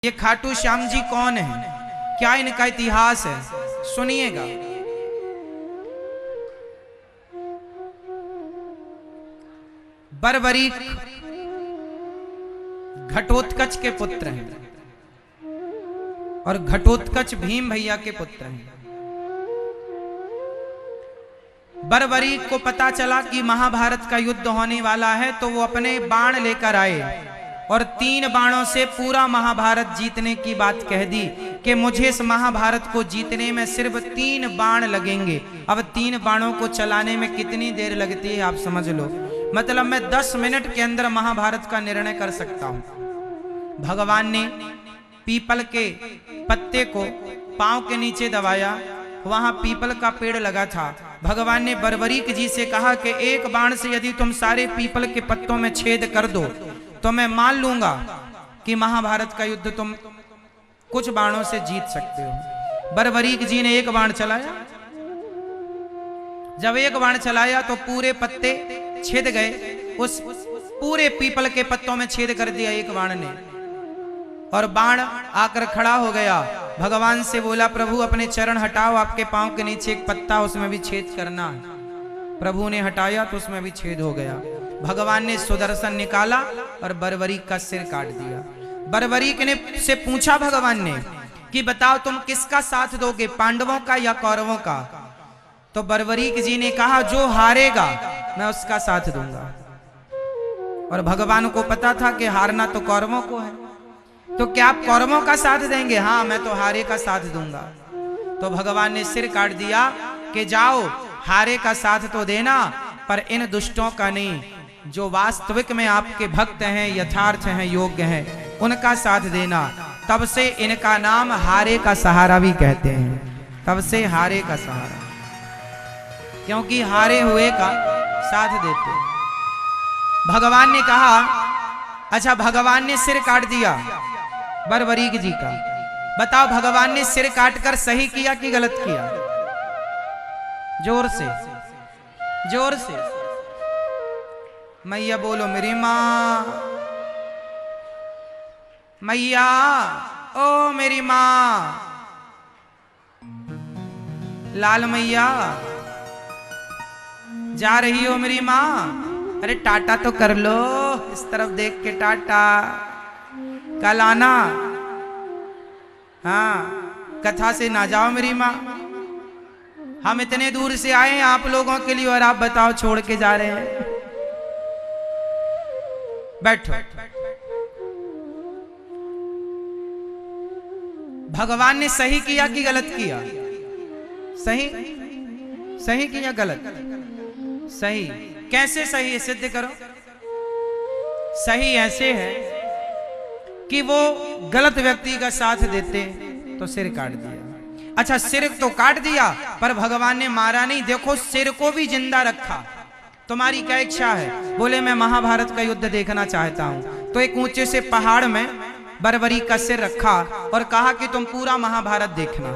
ये खाटू श्याम जी कौन है, क्या इनका इतिहास है, सुनिएगा। बर्बरीक घटोत्कच के पुत्र हैं और घटोत्कच भीम भैया के पुत्र हैं। बर्बरीक को पता चला कि महाभारत का युद्ध होने वाला है, तो वो अपने बाण लेकर आए और 3 बाणों से पूरा महाभारत जीतने की बात कह दी कि मुझे इस महाभारत को जीतने में सिर्फ 3 बाण लगेंगे। अब 3 बाणों को चलाने में कितनी देर लगती है आप समझ लो, मतलब मैं 10 मिनट के अंदर महाभारत का निर्णय कर सकता हूं। भगवान ने पीपल के पत्ते को पांव के नीचे दबाया, वहां पीपल का पेड़ लगा था। भगवान ने बर्बरीक जी से कहा कि एक बाण से यदि तुम सारे पीपल के पत्तों में छेद कर दो तो मैं मान लूंगा कि महाभारत का युद्ध तुम कुछ बाणों से जीत सकते हो। बर्बरीक जी ने एक बाण चलाया, जब एक बाण चलाया तो पूरे पत्ते छेद गए, उस पूरे पीपल के पत्तों में छेद कर दिया एक बाण ने, और बाण आकर खड़ा हो गया। भगवान से बोला, प्रभु अपने चरण हटाओ, आपके पांव के नीचे एक पत्ता, उसमें भी छेद करना है। प्रभु ने हटाया तो उसमें भी छेद हो गया। भगवान ने सुदर्शन निकाला और बर्बरीक का सिर काट दिया। बर्बरीक ने से पूछा भगवान ने कि बताओ तुम किसका साथ दोगे, पांडवों का या कौरवों का? तो बर्बरीक जी ने कहा जो हारेगा मैं उसका साथ दूंगा। और भगवान को पता था कि हारना तो कौरवों को है, तो क्या आप कौरवों का साथ देंगे? हाँ, मैं तो हारे का साथ दूंगा। तो भगवान ने सिर काट दिया कि जाओ हारे का साथ तो देना, पर इन दुष्टों का नहीं, जो वास्तविक में आपके भक्त हैं, यथार्थ हैं, योग्य हैं, उनका साथ देना। तब से इनका नाम हारे का सहारा भी कहते हैं। तब से हारे का सहारा, क्योंकि हारे हुए का साथ देते हैं। भगवान ने कहा, अच्छा भगवान ने सिर काट दिया बर्बरीक जी का, बताओ भगवान ने सिर काटकर सही किया कि गलत किया? जोर से, जोर से मैया बोलो मेरी माँ, मैया ओ मेरी माँ, लाल मैया जा रही हो मेरी माँ? अरे टाटा तो कर लो, इस तरफ देख के टाटा, कल आना। हाँ, कथा से ना जाओ मेरी माँ, हम इतने दूर से आए हैं आप लोगों के लिए और आप बताओ छोड़ के जा रहे हैं। बैठो। भगवान ने सही किया कि गलत किया? सही, सही किया गलत? सही। कैसे सही है सिद्ध करो? सही ऐसे है कि वो गलत व्यक्ति का साथ देते तो सिर काट दिया। अच्छा, सिर तो काट दिया पर भगवान ने मारा नहीं, देखो सिर को भी जिंदा रखा। तुम्हारी क्या इच्छा है? बोले मैं महाभारत का युद्ध देखना चाहता हूं। तो एक ऊंचे से पहाड़ में बर्बरीक का सिर रखा और कहा कि तुम पूरा महाभारत देखना।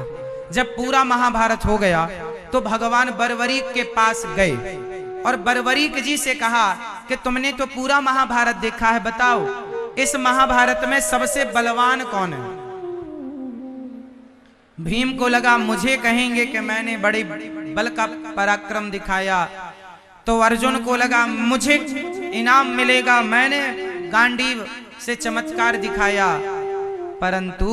जब पूरा महाभारत हो गया तो भगवान बर्बरीक के पास गए और बर्बरीक जी से कहा कि तुमने तो पूरा महाभारत देखा है, बताओ इस महाभारत में सबसे बलवान कौन है? भीम को लगा मुझे कहेंगे कि मैंने बड़े बल का पराक्रम दिखाया, तो अर्जुन को लगा मुझे इनाम मिलेगा, मैंने गांडीव से चमत्कार दिखाया। परंतु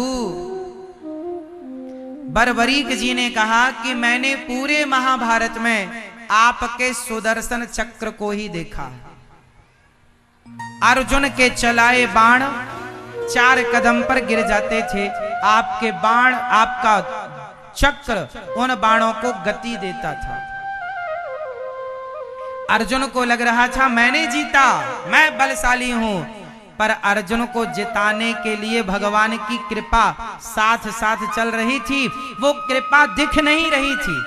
बर्बरीक जी ने कहा कि मैंने पूरे महाभारत में आपके सुदर्शन चक्र को ही देखा। अर्जुन के चलाए बाण 4 कदम पर गिर जाते थे, आपके बाण, आपका चक्र उन बाणों को गति देता था। अर्जुन को लग रहा था मैंने जीता, मैं बलशाली हूं, पर अर्जुन को जिताने के लिए भगवान की कृपा साथ साथ चल रही थी। वो कृपा दिख नहीं रही थी,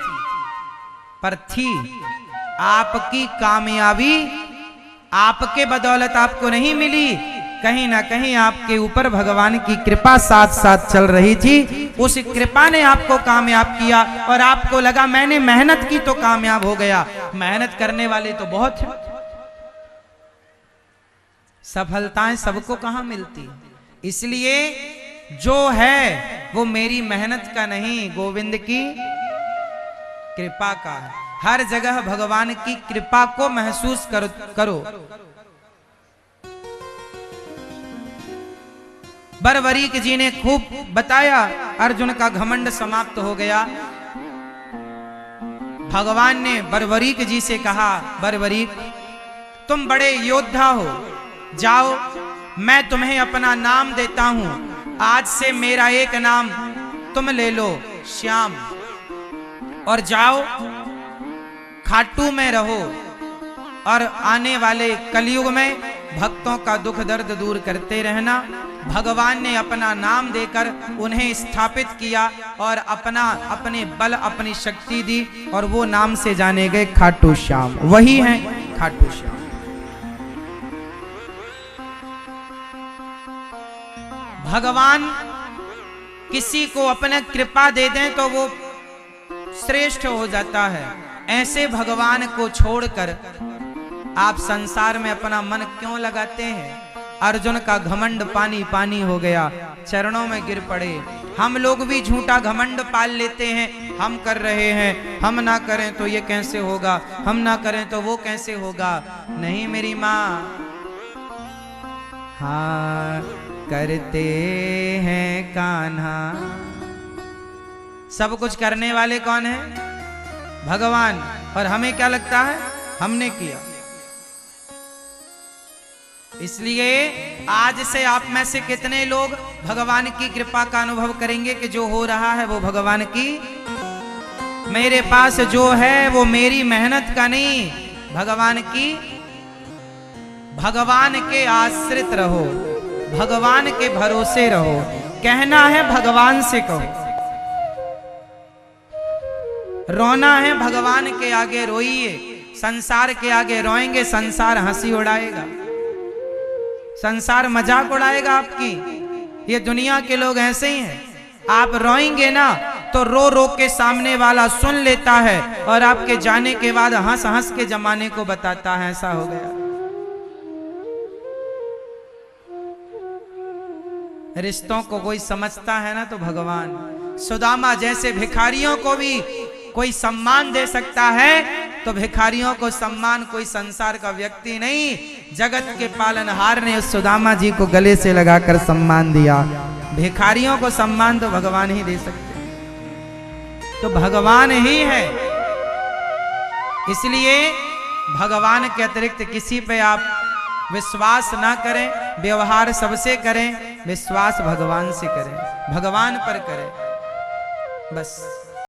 पर थी। आपकी कामयाबी आपके बदौलत आपको नहीं मिली, कहीं ना कहीं आपके ऊपर भगवान की कृपा साथ साथ चल रही थी। उस कृपा ने आपको कामयाब किया और आपको लगा मैंने मेहनत की तो कामयाब हो गया। मेहनत करने वाले तो बहुत हैं, सफलताएं सबको कहां मिलती। इसलिए जो है वो मेरी मेहनत का नहीं, गोविंद की कृपा का है। हर जगह भगवान की कृपा को महसूस करो। बरबरीक जी ने खूब बताया, अर्जुन का घमंड समाप्त हो गया। भगवान ने बरबरीक जी से कहा, बरबरीक तुम बड़े योद्धा हो, जाओ मैं तुम्हें अपना नाम देता हूं। आज से मेरा एक नाम तुम ले लो, श्याम, और जाओ खाटू में रहो और आने वाले कलयुग में भक्तों का दुख दर्द दूर करते रहना। भगवान ने अपना नाम देकर उन्हें स्थापित किया और अपने बल अपनी शक्ति दी और वो नाम से जाने गए खाटू श्याम। वही हैं खाटू श्याम। भगवान किसी को अपने कृपा दे दें तो वो श्रेष्ठ हो जाता है। ऐसे भगवान को छोड़कर आप संसार में अपना मन क्यों लगाते हैं? अर्जुन का घमंड पानी पानी हो गया, चरणों में गिर पड़े। हम लोग भी झूठा घमंड पाल लेते हैं, हम कर रहे हैं, हम ना करें तो ये कैसे होगा, हम ना करें तो वो कैसे होगा। नहीं मेरी माँ, हाँ करते हैं कान्हा। सब कुछ करने वाले कौन है? भगवान। और हमें क्या लगता है हमने किया। इसलिए आज से आप में से कितने लोग भगवान की कृपा का अनुभव करेंगे कि जो हो रहा है वो भगवान की, मेरे पास जो है वो मेरी मेहनत का नहीं, भगवान की। भगवान के आश्रित रहो, भगवान के भरोसे रहो। कहना है भगवान से कहो, रोना है भगवान के आगे रोइए। संसार के आगे रोएंगे, संसार हंसी उड़ाएगा, संसार मजाक उड़ाएगा आपकी। ये दुनिया के लोग ऐसे ही हैं। आप रोएंगे ना तो रो रो के सामने वाला सुन लेता है और आपके जाने के बाद हंस हंस के जमाने को बताता है ऐसा हो गया। रिश्तों को कोई समझता है ना तो भगवान। सुदामा जैसे भिखारियों को भी कोई सम्मान दे सकता है तो भिखारियों को सम्मान कोई संसार का व्यक्ति नहीं, जगत के पालनहार ने उस सुदामा जी को गले से लगाकर सम्मान दिया। भिखारियों को सम्मान तो भगवान ही दे सकते हैं, तो भगवान ही है। इसलिए भगवान के अतिरिक्त किसी पे आप विश्वास ना करें। व्यवहार सबसे करें, विश्वास भगवान से करें, भगवान पर करें बस।